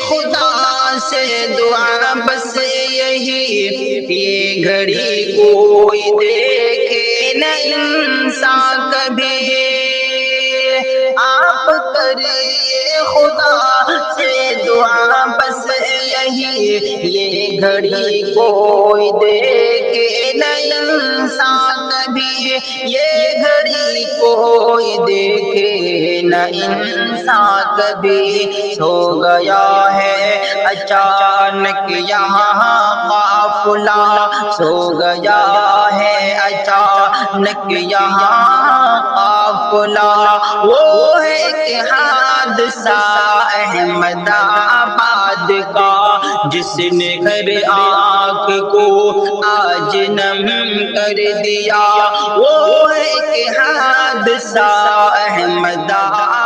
खुदा से दुआ बस यही, ये घड़ी कोई देखे न इंसान कभी। आप करिए खुदा से दुआ बस यही, ये घड़ी कोई देखे न इंसान कभी। ये घड़ी कोई देखे न इंसान कभी। सो गया है अचानक यहाँ काफिला, सो गया है अचानक यहाँ काफिला। वो है कि हादसा अहमदाबाद का, जिसने घर आँख को आज नम कर दिया। वो है कि हादसा अहमदाबाद